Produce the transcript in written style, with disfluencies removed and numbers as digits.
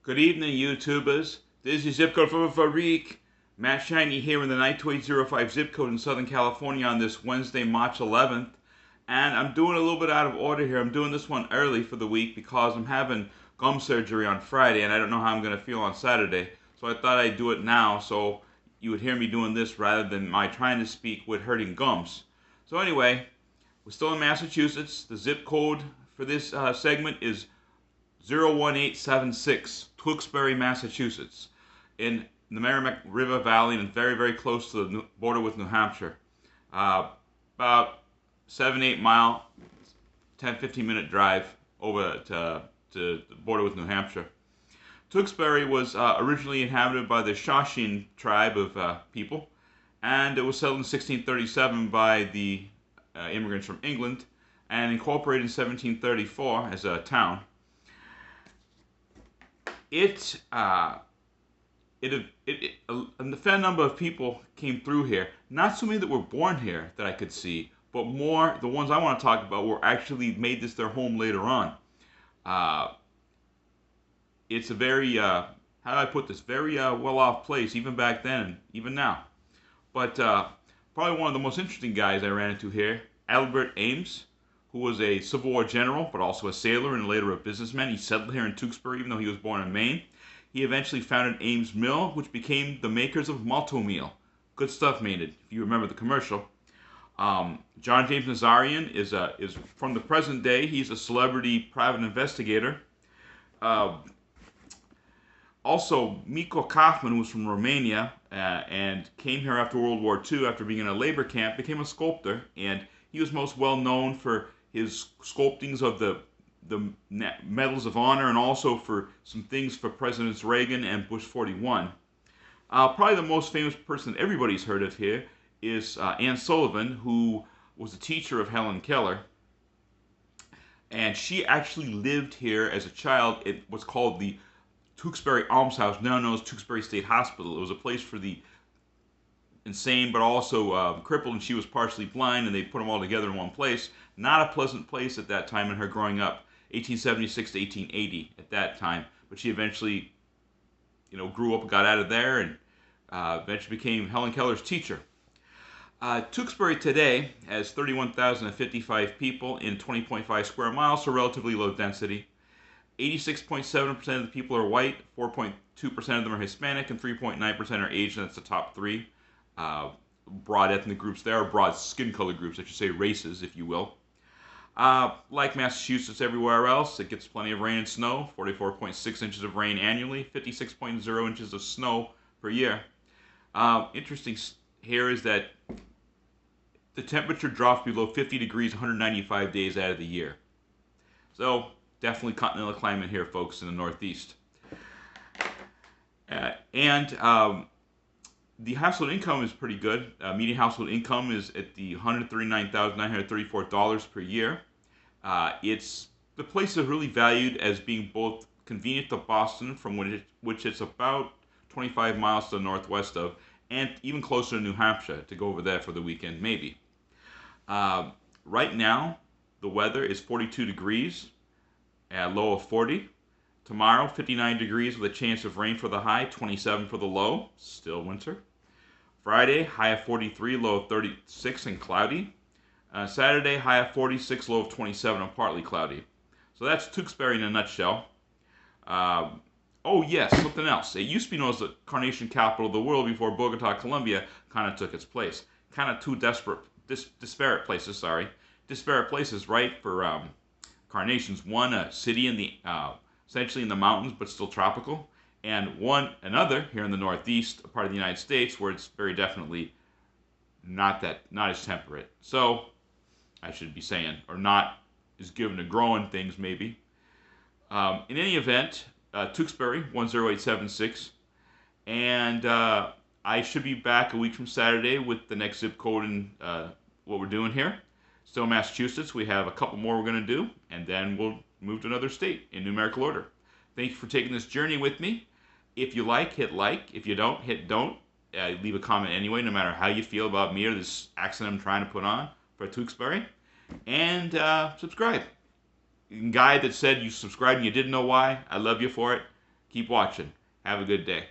Good evening, YouTubers. This is zip code for Farik. Matt Shiny here in the 92805 zip code in Southern California on this Wednesday, March 11th. And I'm doing a little bit out of order here. I'm doing this one early for the week because I'm having gum surgery on Friday and I don't know how I'm going to feel on Saturday. So I thought I'd do it now so you would hear me doing this rather than my trying to speak with hurting gums. So anyway, we're still in Massachusetts. The zip code for this segment is 01876, Tewksbury, Massachusetts, in the Merrimack River Valley and very, very close to the border with New Hampshire. About 7-8 mile, 10-15 minute drive over to the border with New Hampshire. Tewksbury was originally inhabited by the Shawshene tribe of people, and it was settled in 1637 by the immigrants from England and incorporated in 1734 as a town. A fair number of people came through here. Not so many that were born here that I could see, but more the ones I want to talk about were actually made this their home later on. It's a very, how do I put this, very well-off place, even back then and even now. But probably one of the most interesting guys I ran into here, Albert Ames, who was a Civil War general, but also a sailor and later a businessman. He settled here in Tewksbury, even though he was born in Maine. He eventually founded Ames Mill, which became the makers of malto meal. Good stuff, Maynard, if you remember the commercial. John James Nazarian is from the present day. He's a celebrity private investigator. Also, Miko Kaufman, who was from Romania and came here after World War II, after being in a labor camp, became a sculptor, and he was most well known for his sculptings of the medals of honor and also for some things for Presidents Reagan and Bush 41. Probably the most famous person that everybody's heard of here is Anne Sullivan, who was a teacher of Helen Keller. And she actually lived here as a child at what's called the Tewksbury Almshouse, now known as Tewksbury State Hospital. It was a place for the insane but also crippled, and she was partially blind, and they put them all together in one place. Not a pleasant place at that time in her growing up, 1876 to 1880 at that time. But she eventually, grew up and got out of there, and eventually became Helen Keller's teacher. Tewksbury today has 31,055 people in 20.5 square miles, so relatively low density. 86.7% of the people are white, 4.2% of them are Hispanic, and 3.9% are Asian. That's the top three. Broad ethnic groups there, broad skin color groups, I should say races, if you will. Like Massachusetts everywhere else, it gets plenty of rain and snow, 44.6 inches of rain annually, 56.0 inches of snow per year. Interesting here is that the temperature drops below 50 degrees 195 days out of the year. So, definitely continental climate here, folks, in the Northeast. The household income is pretty good. Median household income is at the $139,934 per year. The place is really valued as being both convenient to Boston, from which it's about 25 miles to the northwest of, and even closer to New Hampshire to go over there for the weekend, maybe. Right now, the weather is 42 degrees, at a low of 40. Tomorrow, 59 degrees with a chance of rain for the high, 27 for the low, still winter. Friday, high of 43, low of 36 and cloudy. Saturday, high of 46, low of 27 and partly cloudy. So that's Tewksbury in a nutshell. Oh yes, something else. It used to be known as the carnation capital of the world before Bogota, Colombia kind of took its place. Kind of two disparate places, right, for carnations. One, a city in the essentially in the mountains, but still tropical, and another here in the Northeast, a part of the United States, where it's very definitely not as temperate. So, I should be saying, or not as given to growing things, maybe. In any event, Tewksbury 10876, and I should be back a week from Saturday with the next zip code and what we're doing here. Still Massachusetts. We have a couple more we're going to do, and then we'll move to another state in numerical order. Thank you for taking this journey with me. If you like, hit like. If you don't, hit don't. Leave a comment anyway, no matter how you feel about me or this accent I'm trying to put on for Tewksbury. And subscribe. Guy that said you subscribed and you didn't know why, I love you for it. Keep watching. Have a good day.